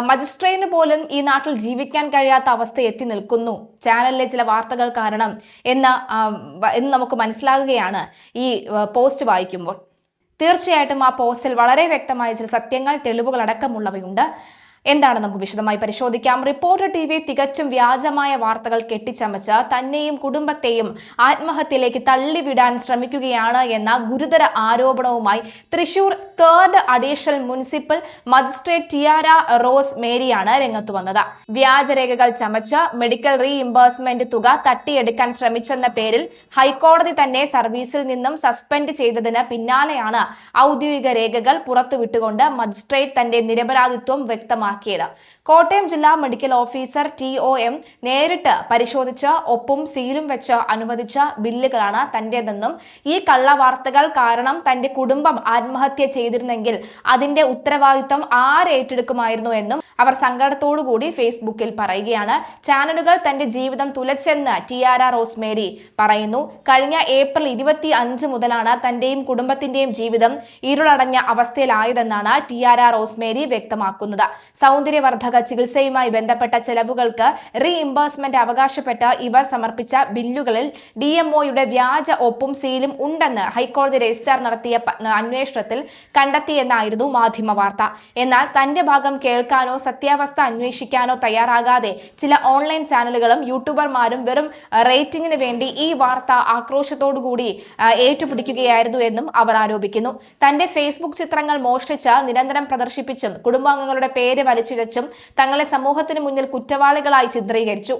മജിസ്ട്രേറ്റിന് പോലും ഈ നാട്ടിൽ ജീവിക്കാൻ കഴിയാത്ത അവസ്ഥ എത്തി നിൽക്കുന്നു ചാനലിലെ ചില വാർത്തകൾ കാരണം എന്ന് നമുക്ക് മനസ്സിലാകുകയാണ് ഈ പോസ്റ്റ് വായിക്കുമ്പോൾ. തീർച്ചയായിട്ടും ആ പോസ്റ്റിൽ വളരെ വ്യക്തമായ ചില സത്യങ്ങൾ, തെളിവുകൾ അടക്കമുള്ളവയുണ്ട്. എന്താണ് നമുക്ക് വിശദമായി പരിശോധിക്കാം. റിപ്പോർട്ടർ TV തികച്ചും വ്യാജമായ വാർത്തകൾ കെട്ടിച്ചമച്ച് തന്നെയും കുടുംബത്തെയും ആത്മഹത്യയിലേക്ക് തള്ളിവിടാൻ ശ്രമിക്കുകയാണ് എന്ന ഗുരുതര ആരോപണവുമായി Thrissur 3rd additional municipal magistrate Tiara Rose മേരിയാണ് രംഗത്തു വന്നത്. വ്യാജരേഖകൾ ചമച്ച് മെഡിക്കൽ റീഇംബേഴ്സ്മെന്റ് തുക തട്ടിയെടുക്കാൻ ശ്രമിച്ചെന്ന പേരിൽ ഹൈക്കോടതി തന്നെ സർവീസിൽ നിന്നും സസ്പെൻഡ് ചെയ്തതിന് പിന്നാലെയാണ് ഔദ്യോഗിക രേഖകൾ പുറത്തുവിട്ടുകൊണ്ട് മജിസ്ട്രേറ്റ് തന്റെ നിരപരാധിത്വം വ്യക്തമാക്കിയത്. കോട്ടയം ജില്ലാ മെഡിക്കൽ ഓഫീസർ TOM നേരിട്ട് പരിശോധിച്ച് ഒപ്പും സീലും വെച്ച് അനുവദിച്ച ബില്ലുകളാണ് തന്റേതെന്നും ഈ കള്ളവാർത്തകൾ കാരണം തന്റെ കുടുംബം ആത്മഹത്യ ചെയ്തിരുന്നെങ്കിൽ അതിന്റെ ഉത്തരവാദിത്വം ആരേറ്റെടുക്കുമായിരുന്നു എന്നും അവർ സങ്കടത്തോടുകൂടി ഫേസ്ബുക്കിൽ പറയുകയാണ്. ചാനലുകൾ തന്റെ ജീവിതം തുലച്ചെന്ന് ടിയാര റോസ് മേരി പറയുന്നു. കഴിഞ്ഞ ഏപ്രിൽ 25 മുതലാണ് തന്റെയും കുടുംബത്തിന്റെയും ജീവിതം ഇരുളടഞ്ഞ അവസ്ഥയിലായതെന്നാണ് ടിയാര റോസ് മേരി വ്യക്തമാക്കുന്നത്. സൗന്ദര്യവർദ്ധക ചികിത്സയുമായി ബന്ധപ്പെട്ട ചെലവുകൾക്ക് റീഇംബേഴ്സ്മെന്റ് അവകാശപ്പെട്ട് ഇവർ സമർപ്പിച്ച ബില്ലുകളിൽ DMOയുടെ വ്യാജ ഒപ്പും സീലും ഉണ്ടെന്ന് ഹൈക്കോടതി രജിസ്ട്രാർ നടത്തിയ അന്വേഷണത്തിൽ കണ്ടെത്തിയെന്നായിരുന്നു മാധ്യമ വാർത്ത. എന്നാൽ തന്റെ ഭാഗം കേൾക്കാനോ സത്യാവസ്ഥ അന്വേഷിക്കാനോ തയ്യാറാകാതെ ചില ഓൺലൈൻ ചാനലുകളും യൂട്യൂബർമാരും വെറും റേറ്റിംഗിന് വേണ്ടി ഈ വാർത്ത ആക്രോശത്തോടുകൂടി ഏറ്റുപിടിക്കുകയായിരുന്നു എന്നും അവർ ആരോപിക്കുന്നു. തന്റെ ഫേസ്ബുക്ക് ചിത്രങ്ങൾ മോഷ്ടിച്ച് നിരന്തരം പ്രദർശിപ്പിച്ചും കുടുംബാംഗങ്ങളുടെ പേര് വലിച്ചിഴച്ചും തങ്ങളെ സമൂഹത്തിന് മുന്നിൽ കുറ്റവാളികളായി ചിത്രീകരിച്ചു.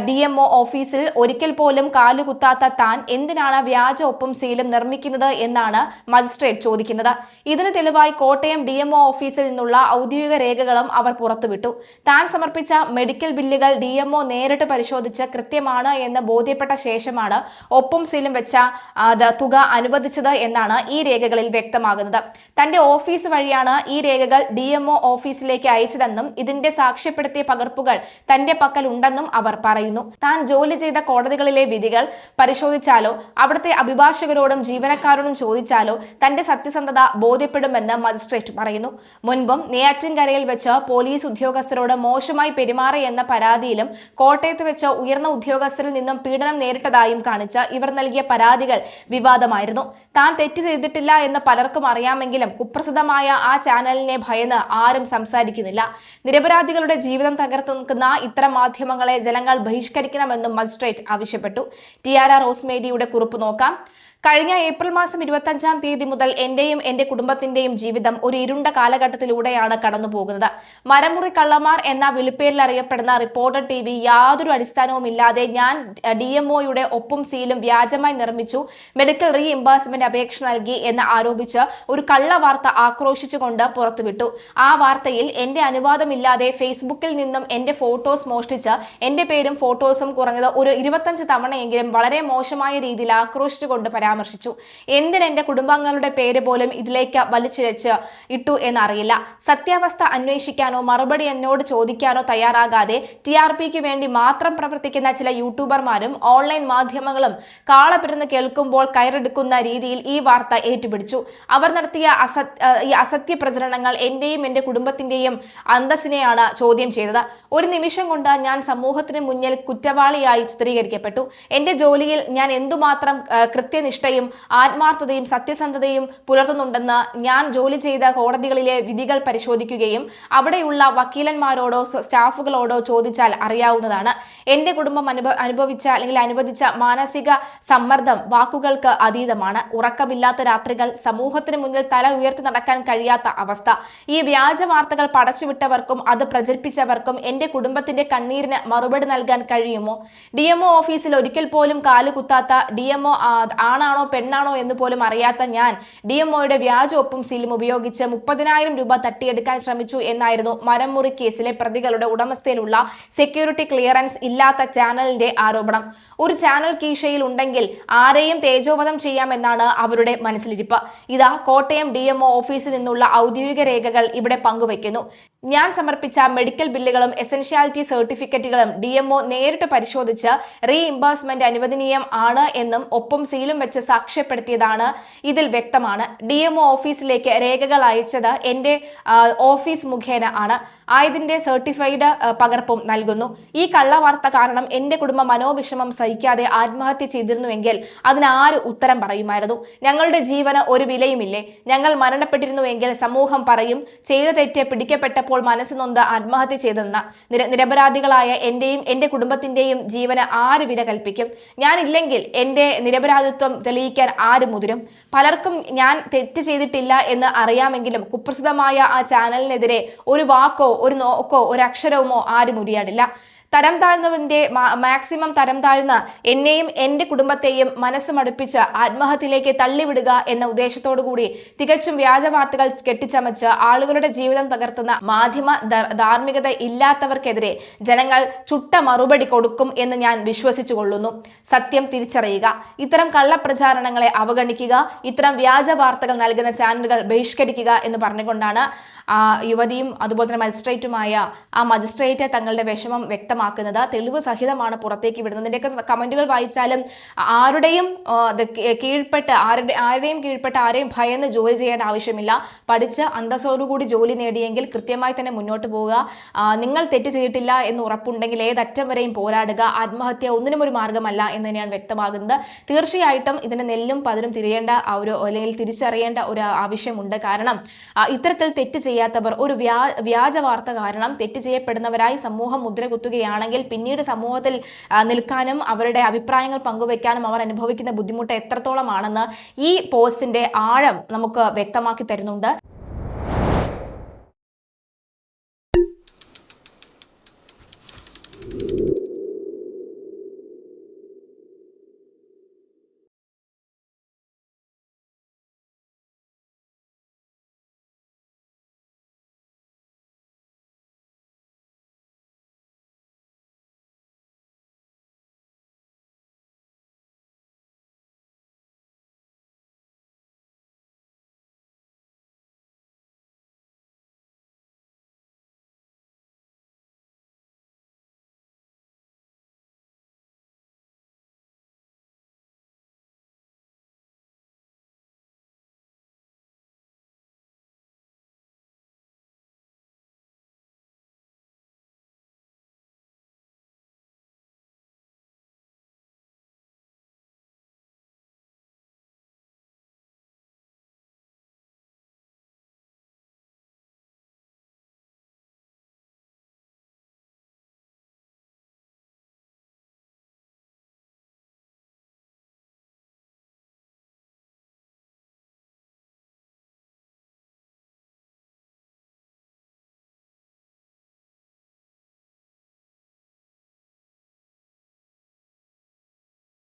DMO ഓഫീസിൽ ഒരിക്കൽ പോലും കാലുകുത്താത്ത താൻ എന്തിനാണ് വ്യാജ ഒപ്പും സീലും നിർമ്മിക്കുന്നത് എന്നാണ് മജിസ്ട്രേറ്റ് ചോദിക്കുന്നത്. ഇതിന് തെളിവായി കോട്ടയം DMO ഓഫീസിൽ നിന്നുള്ള ഔദ്യോഗിക രേഖകളും അവർ പുറത്തുവിട്ടു. താൻ സമർപ്പിച്ച മെഡിക്കൽ ബില്ലുകൾ DMO നേരിട്ട് പരിശോധിച്ച് കൃത്യമാണ് എന്ന് ബോധ്യപ്പെട്ട ശേഷമാണ് ഒപ്പും സീലും വെച്ച തുക അനുവദിച്ചത് എന്നാണ് ഈ രേഖകളിൽ വ്യക്തമാകുന്നത്. തന്റെ ഓഫീസ് വഴിയാണ് ഈ രേഖകൾ DMO ഓഫീസിലേക്ക് അയച്ചതെന്നും ഇതിന്റെ സാക്ഷ്യപ്പെടുത്തിയ പകർപ്പുകൾ തന്റെ പക്കൽ ഉണ്ടെന്നും അവർ പറയുന്നു. താൻ ജോലി ചെയ്ത കോടതികളിലെ വിധികൾ പരിശോധിച്ചാലോ അവിടുത്തെ അഭിഭാഷകരോടും ജീവനക്കാരോടും ചോദിച്ചാലോ തന്റെ സത്യസന്ധത ബോധ്യപ്പെടുമെന്ന് മജിസ്ട്രേറ്റ് പറയുന്നു. മുൻപും നെയ്യാറ്റിൻകരയിൽ വെച്ച് പോലീസ് ഉദ്യോഗസ്ഥരോട് മോശമായി പെരുമാറി എന്ന പരാതിയിലും കോട്ടയത്ത് വെച്ച് ഉയർന്ന ഉദ്യോഗസ്ഥരിൽ നിന്നും പീഡനം നേരിട്ടതായും കാണിച്ച് ഇവർ നൽകിയ പരാതികൾ വിവാദമായിരുന്നു. താൻ തെറ്റ് ചെയ്തിട്ടില്ല എന്ന് പലർക്കും അറിയാമെങ്കിലും കുപ്രസിദ്ധമായ ആ ചാനലിനെ ഭയന്ന് ആരും സംസാരിക്കുന്നില്ല. നിരപരാധികളുടെ ജീവിതം തകർത്ത് നിൽക്കുന്ന ഇത്തരം മാധ്യമങ്ങളെ ജനങ്ങൾ ബഹിഷ്കരിക്കണമെന്നും മജിസ്ട്രേറ്റ് ആവശ്യപ്പെട്ടു. ടിയാര റോസ് മേരിയുടെ കുറിപ്പ് നോക്കാം. കഴിഞ്ഞ ഏപ്രിൽ മാസം 25-ാം തീയതി മുതൽ എന്റെയും എന്റെ കുടുംബത്തിന്റെയും ജീവിതം ഒരു ഇരുണ്ട കാലഘട്ടത്തിലൂടെയാണ് കടന്നു പോകുന്നത്. മരമുറി കള്ളന്മാർ എന്ന വിളിപ്പേരിൽ അറിയപ്പെടുന്ന റിപ്പോർട്ടർ TV യാതൊരു അടിസ്ഥാനവുമില്ലാതെ ഞാൻ DMOയുടെ ഒപ്പും സീലും വ്യാജമായി നിർമ്മിച്ചു, മെഡിക്കൽ റീഇംബേഴ്സ്മെന്റ് അപേക്ഷ നൽകി എന്ന് ആരോപിച്ച് ഒരു കള്ളവാർത്ത ആക്രോശിച്ചുകൊണ്ട് പുറത്തുവിട്ടു. ആ വാർത്തയിൽ എന്റെ അനുവാദമില്ലാതെ ഫേസ്ബുക്കിൽ നിന്നും എന്റെ ഫോട്ടോസ് മോഷ്ടിച്ച് എന്റെ പേരും ഫോട്ടോസും കുറഞ്ഞത് ഒരു 25 തവണയെങ്കിലും വളരെ മോശമായ രീതിയിൽ ആക്രോശിച്ചുകൊണ്ട് പരാമർശിച്ചു. എന്തിനെന്റെ കുടുംബാംഗങ്ങളുടെ പേര് പോലും ഇതിലേക്ക് വലിച്ചിഴച്ച് ഇട്ടു എന്നറിയില്ല. സത്യാവസ്ഥ അന്വേഷിക്കാനോ മറുപടി എന്നോട് ചോദിക്കാനോ തയ്യാറാകാതെ TRPക്ക് വേണ്ടി മാത്രം പ്രവർത്തിക്കുന്ന ചില യൂട്യൂബർമാരും ഓൺലൈൻ മാധ്യമങ്ങളും കാളപ്പെരുന്ന് കേൾക്കുമ്പോൾ കയറെടുക്കുന്ന രീതിയിൽ ഈ വാർത്ത ഏറ്റുപിടിച്ചു. അവർ നടത്തിയ ഈ അസത്യ പ്രചരണങ്ങൾ എന്റെയും എന്റെ കുടുംബത്തിന്റെയും അന്തസ്സിനെയാണ് ചോദ്യം ചെയ്തത്. ഒരു നിമിഷം കൊണ്ട് ഞാൻ സമൂഹത്തിന് മുന്നിൽ കുറ്റവാളിയായി ചിത്രീകരിക്കപ്പെട്ടു. എന്റെ ജോലിയിൽ ഞാൻ എന്തുമാത്രം കൃത്യനിഷ്ഠയും ആത്മാർത്ഥതയും സത്യസന്ധതയും പുലർത്തുന്നുണ്ടെന്ന് ഞാൻ ജോലി ചെയ്ത കോടതികളിലെ വിധികൾ പരിശോധിക്കുകയും അവിടെയുള്ള വക്കീലന്മാരോടോ സ്റ്റാഫുകളോടോ ചോദിച്ചാൽ അറിയാവുന്നതാണ്. എന്റെ കുടുംബം അനുഭവിച്ച അല്ലെങ്കിൽ അനുവദിച്ച മാനസിക സമ്മർദ്ദം വാക്കുകൾക്ക് അതീതമാണ്. ഉറക്കമില്ലാത്ത രാത്രികൾ, സമൂഹത്തിന് മുന്നിൽ തല ഉയർത്തി നടക്കാൻ കഴിയാത്ത അവസ്ഥ. ഈ വ്യാജ വാർത്തകൾ പടച്ചുവിട്ടവർക്കും അത് പ്രചരിപ്പിച്ചവർക്കും എന്റെ കുടുംബത്തിന്റെ കണ്ണീരിന് മറുപടി നൽകാൻ കഴിയുമോ? DMO ഓഫീസിൽ ഒരിക്കൽ പോലും കാലുകുത്താത്ത, DMO ആണാണോ പെണ്ണാണോ എന്ന് പോലും അറിയാത്ത ഞാൻ DMOയുടെ വ്യാജ ഒപ്പും സീലും ഉപയോഗിച്ച് 30,000 രൂപ തട്ടിയെടുക്കാൻ ശ്രമിച്ചു എന്നായിരുന്നു മരമുറി കേസിലെ പ്രതികളുടെ ഉടമസ്ഥയിലുള്ള സെക്യൂരിറ്റി ക്ലിയറൻസ് ഇല്ലാത്ത ചാനലിന്റെ ആരോപണം. ഒരു ചാനൽ കീശയിൽ ഉണ്ടെങ്കിൽ ആരെയും തേജോവധം ചെയ്യാമെന്നാണ് അവരുടെ മനസ്സിലിരിപ്പ്. ഇതാ കോട്ടയം DMO ഓഫീസിൽ നിന്നുള്ള ഔദ്യോഗിക രേഖകൾ ഇവിടെ പങ്കുവയ്ക്കുന്നു. ഞാൻ സമർപ്പിച്ച മെഡിക്കൽ ബില്ലുകളും എസൻഷ്യാലിറ്റി സർട്ടിഫിക്കറ്റുകളും DMO നേരിട്ട് പരിശോധിച്ച് റീഇംബേഴ്സ്മെന്റ് അനുവദനീയം ആണ് എന്നും ഒപ്പം സീലും വെച്ച് സാക്ഷ്യപ്പെടുത്തിയതാണ് ഇതിൽ വ്യക്തമാണ്. DMO ഓഫീസിലേക്ക് രേഖകൾ അയച്ചത് എന്റെ ഓഫീസ് മുഖേന ആണ്. ആയതിന്റെ സർട്ടിഫൈഡ് പകർപ്പും നൽകുന്നു. ഈ കള്ളവാർത്ത കാരണം എന്റെ കുടുംബം മനോവിഷമം സഹിക്കാതെ ആത്മഹത്യ ചെയ്തിരുന്നുവെങ്കിൽ അതിന് ആര് ഉത്തരം പറയുമായിരുന്നു? ഞങ്ങളുടെ ജീവന് ഒരു വിലയുമില്ലേ? ഞങ്ങൾ മരണപ്പെട്ടിരുന്നുവെങ്കിൽ സമൂഹം പറയും ചെയ്ത തെറ്റ് പിടിക്കപ്പെട്ടപ്പോൾ മനസ്സ് നൊന്ത് ആത്മഹത്യ ചെയ്തെന്ന്. നിരപരാധികളായ എന്റെയും എന്റെ കുടുംബത്തിന്റെയും ജീവന് ആര് വില കൽപ്പിക്കും? ഞാനില്ലെങ്കിൽ എന്റെ നിരപരാധിത്വം തെളിയിക്കാൻ ആര് മുതിരും? പലർക്കും ഞാൻ തെറ്റ് ചെയ്തിട്ടില്ല എന്ന് അറിയാമെങ്കിലും കുപ്രസിദ്ധമായ ആ ചാനലിനെതിരെ ഒരു വാക്കോ ഒരു നോക്കോ ഒരു അക്ഷരവുമോ ആരും ഉരിയാടില്ല. തരം താഴ്ന്നവന്റെ മാക്സിമം തരം താഴ്ന്ന എന്നെയും എന്റെ കുടുംബത്തെയും മനസ്സ് മടുപ്പിച്ച് ആത്മഹത്യയിലേക്ക് തള്ളിവിടുക എന്ന ഉദ്ദേശത്തോടു കൂടി തികച്ചും വ്യാജ വാർത്തകൾ കെട്ടിച്ചമച്ച് ആളുകളുടെ ജീവിതം തകർത്തുന്ന മാധ്യമ ധാർമ്മികത ഇല്ലാത്തവർക്കെതിരെ ജനങ്ങൾ ചുട്ട മറുപടി കൊടുക്കും എന്ന് ഞാൻ വിശ്വസിച്ചു കൊള്ളുന്നു. സത്യം തിരിച്ചറിയുക, ഇത്തരം കള്ളപ്രചാരണങ്ങളെ അവഗണിക്കുക, ഇത്തരം വ്യാജ വാർത്തകൾ നൽകുന്ന ചാനലുകൾ ബഹിഷ്കരിക്കുക എന്ന് പറഞ്ഞുകൊണ്ടാണ് യുവതിയും അതുപോലെ തന്നെ മജിസ്ട്രേറ്റുമായ ആ മജിസ്ട്രേറ്റ് തങ്ങളുടെ വിഷമം വ്യക്തമാക്കുന്നത്. തെളിവ് സഹിതമാണ് പുറത്തേക്ക് വിടുന്നത്. ഇതിൻ്റെയൊക്കെ കമന്റുകൾ വായിച്ചാലും ആരുടെയും കീഴ്പ്പെട്ട് ആരെയും ഭയന്ന് ജോലി ചെയ്യേണ്ട ആവശ്യമില്ല. പഠിച്ച് അന്തസ്സോടുകൂടി ജോലി നേടിയെങ്കിൽ കൃത്യമായി തന്നെ മുന്നോട്ട് പോവുക. നിങ്ങൾ തെറ്റ് ചെയ്തിട്ടില്ല എന്ന് ഉറപ്പുണ്ടെങ്കിൽ ഏതറ്റം വരെയും പോരാടുക. ആത്മഹത്യ ഒന്നിനും ഒരു മാർഗമല്ല എന്ന് തന്നെയാണ് വ്യക്തമാകുന്നത്. തീർച്ചയായിട്ടും ഇതിന്റെ നെല്ലും പതിരും തിരിയേണ്ട അല്ലെങ്കിൽ തിരിച്ചറിയേണ്ട ഒരു ആവശ്യമുണ്ട്. കാരണം ഇത്തരത്തിൽ തെറ്റ് ചെയ്യാത്തവർ ഒരു വ്യാജ വാർത്ത കാരണം തെറ്റ് ചെയ്യപ്പെടുന്നവരായി സമൂഹം മുദ്ര കുത്തുകയാണെങ്കിൽ പിന്നീട് സമൂഹത്തിൽ നിൽക്കാനും അവരുടെ അഭിപ്രായങ്ങൾ പങ്കുവെക്കാനും അവർ അനുഭവിക്കുന്ന ബുദ്ധിമുട്ട് എത്രത്തോളമാണെന്ന് ഈ പോസ്റ്റിന്റെ ആഴം നമുക്ക് വ്യക്തമാക്കി തരുന്നുണ്ട്.